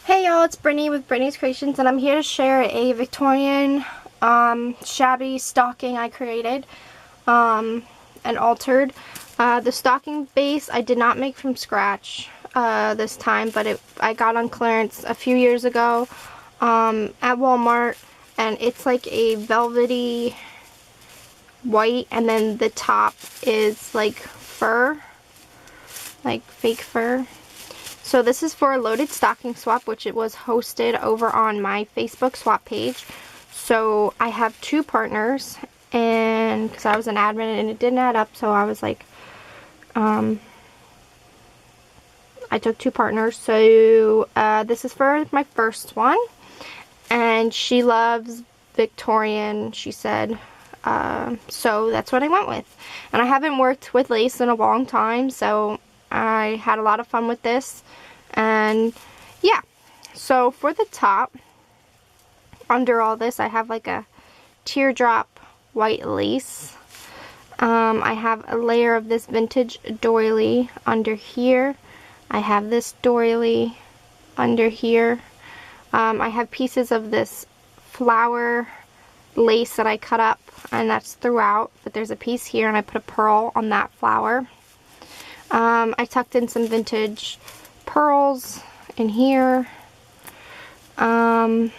Hey y'all, it's Brittany with Brittany's Creations, and I'm here to share a Victorian shabby stocking I created and altered. The stocking base I did not make from scratch this time, but I got on clearance a few years ago at Walmart, and it's like a velvety white, and then the top is like fur, like fake fur. So this is for a loaded stocking swap, which it was hosted over on my Facebook swap page. So I have two partners, and because I was an admin and it didn't add up, so I was like, I took two partners. So this is for my first one, and she loves Victorian, she said. So that's what I went with. And I haven't worked with lace in a long time, so I had a lot of fun with this. And yeah, so for the top, under all this, I have like a teardrop white lace. I have a layer of this vintage doily under here. I have this doily under here. I have pieces of this flower lace that I cut up, and that's throughout, but there's a piece here, and I put a pearl on that flower. I tucked in some vintage pearls in here. The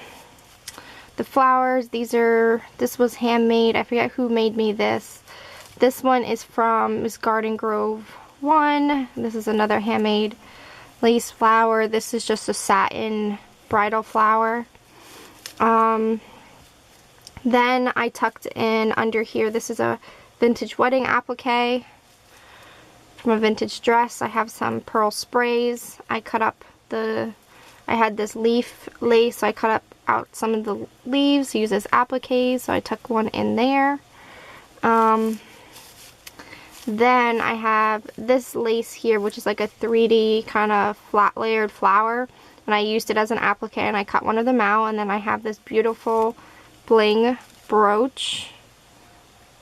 flowers, this was handmade. I forget who made me this. This one is from Miss Garden Grove 1. This is another handmade lace flower. This is just a satin bridal flower. Then I tucked in under here, this is a vintage wedding applique from a vintage dress. I have some pearl sprays. I cut up I had this leaf lace, so I cut out some of the leaves to use as appliques, so I tuck one in there. Then I have this lace here, which is like a 3D kind of flat layered flower, and I used it as an applique, and I cut one of them out. And then I have this beautiful bling brooch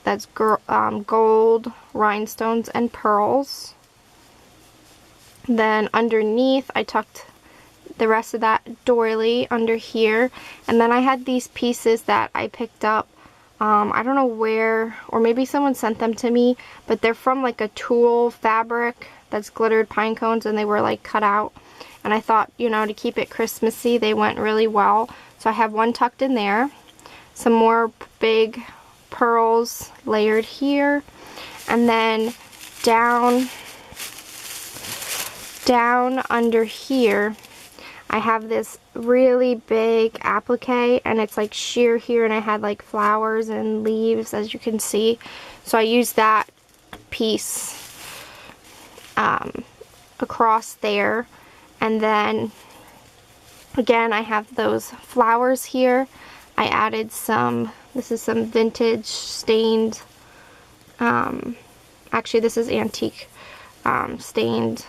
that's gold rhinestones and pearls. Then underneath I tucked the rest of that doily under here, and then I had these pieces that I picked up. I don't know where, or maybe someone sent them to me, but they're from like a tulle fabric that's glittered pine cones, and they were like cut out, and I thought, you know, to keep it Christmassy, they went really well. So I have one tucked in there, some more big pearls layered here, and then down under here I have this really big applique, and it's like sheer here, and I had like flowers and leaves, as you can see. So I used that piece across there, and then again I have those flowers here. I added some, this is some vintage stained, actually this is antique stained.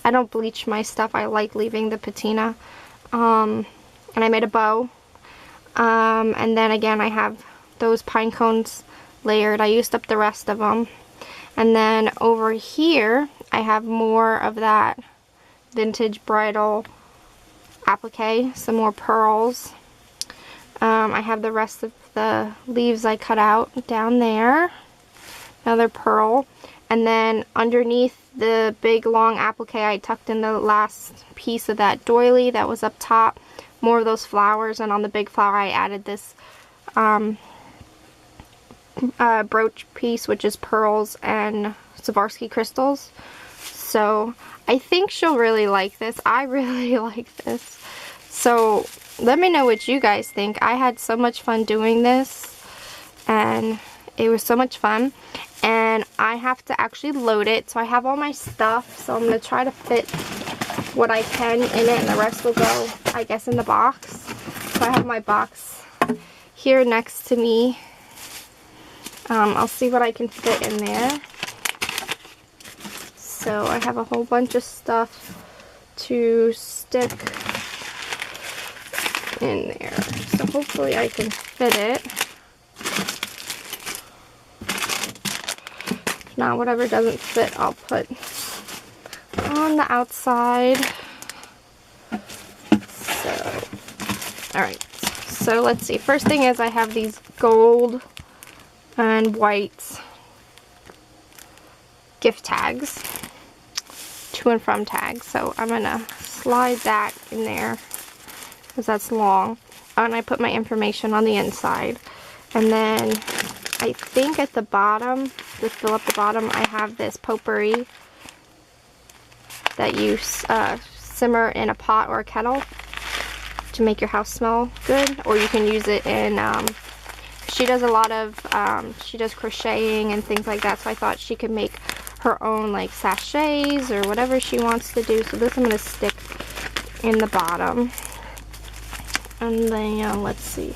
I don't bleach my stuff, I like leaving the patina. And I made a bow. And then again I have those pine cones layered. I used up the rest of them. And then over here I have more of that vintage bridal applique, some more pearls. I have the rest of the leaves I cut out down there. Another pearl. And then underneath the big long applique, I tucked in the last piece of that doily that was up top. More of those flowers, and on the big flower I added this brooch piece, which is pearls and Swarovski crystals. So I think she'll really like this. I really like this. So let me know what you guys think. I had so much fun doing this, and it was so much fun. And I have to actually load it, so I have all my stuff, so I'm going to try to fit what I can in it, and the rest will go, I guess, in the box. So I have my box here next to me. I'll see what I can fit in there. So I have a whole bunch of stuff to stick in there, so hopefully I can fit it. Now whatever doesn't fit I'll put on the outside. So, alright. So let's see. First thing is I have these gold and white gift tags. To and from tags. So I'm going to slide that in there because that's long. And I put my information on the inside. And then I think at the bottom, to fill up the bottom, I have this potpourri that you simmer in a pot or a kettle to make your house smell good. Or you can use it in, she does a lot of, she does crocheting and things like that. So I thought she could make her own like sachets or whatever she wants to do. So this I'm going to stick in the bottom. And then, let's see.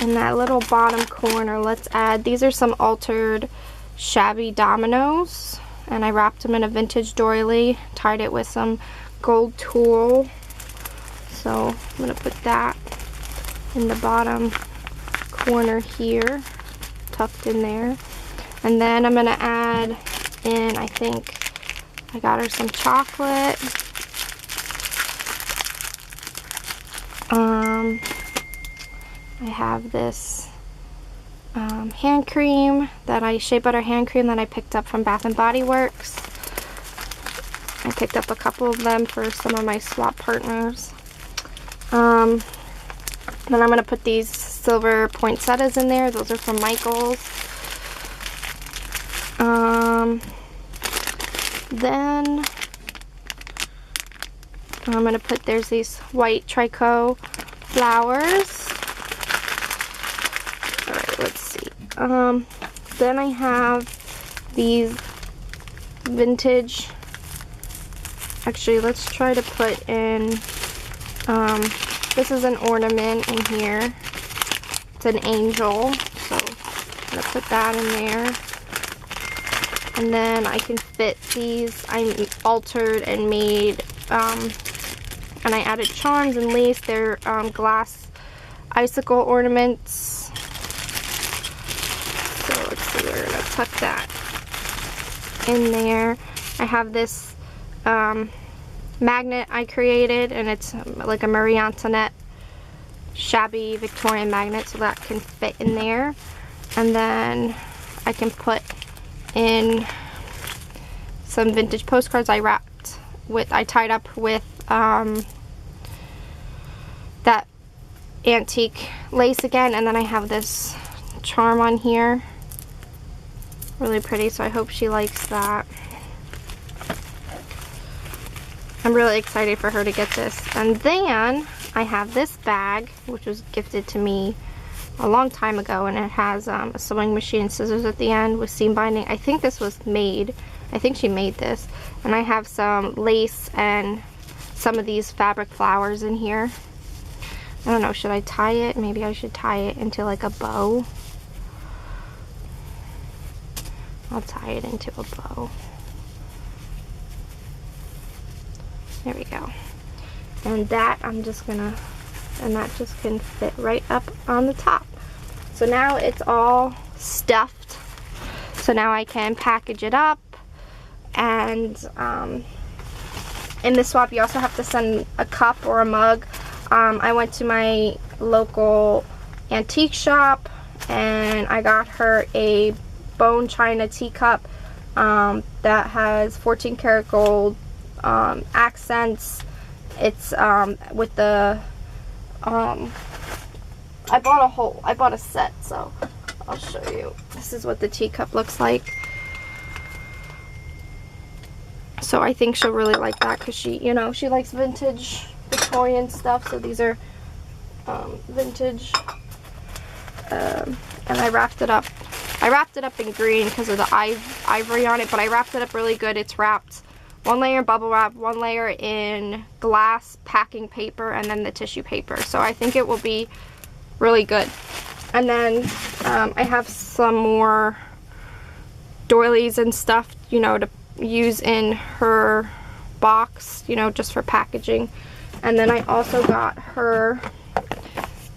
In that little bottom corner, let's add, these are some altered shabby dominoes. And I wrapped them in a vintage doily, tied it with some gold tulle. So I'm going to put that in the bottom corner here, tucked in there. And then I'm going to add in, I think I got her some chocolate. I have this hand cream shea butter hand cream that I picked up from Bath and Body Works. I picked up a couple of them for some of my swap partners. Then I'm going to put these silver poinsettias in there. Those are from Michael's. Then I'm going to put, there's these white tricot flowers. Alright, let's see. Then I have these vintage, actually let's try to put in, this is an ornament in here. It's an angel, so I'm going to put that in there. And then I can fit these, I altered and made, and I added charms and lace. They're glass icicle ornaments. So let's see, we're going to tuck that in there. I have this magnet I created, and it's like a Marie Antoinette shabby Victorian magnet, so that can fit in there. And then I can put in some vintage postcards I wrapped with, I tied up with that antique lace again, and then I have this charm on here, really pretty, so I hope she likes that. I'm really excited for her to get this. And then I have this bag, which was gifted to me a long time ago, and it has a sewing machine and scissors at the end with seam binding. I think this was made, I think she made this. And I have some lace and some of these fabric flowers in here. I don't know, should I tie it? Maybe I should tie it into like a bow. I'll tie it into a bow. There we go. And that I'm just gonna, and that just can fit right up on the top. So now it's all stuffed. So now I can package it up. And in the swap you also have to send a cup or a mug. I went to my local antique shop and I got her a bone china teacup that has 14 karat gold accents. It's with the I bought a set, so I'll show you. This is what the teacup looks like. So I think she'll really like that because she, you know, she likes vintage Victorian stuff. So these are vintage, and I wrapped it up. I wrapped it up in green because of the ivory on it, but I wrapped it up really good. It's wrapped one layer in bubble wrap, one layer in glass packing paper, and then the tissue paper. So I think it will be really good. And then I have some more doilies and stuff, you know, to use in her box, you know, just for packaging. And then I also got her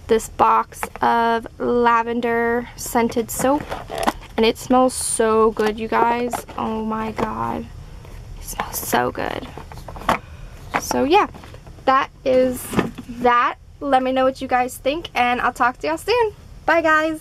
this box of lavender scented soap, and it smells so good, you guys. Oh my god, it smells So good. So yeah, that is that. Let me know what you guys think, and I'll talk to y'all soon. Bye guys.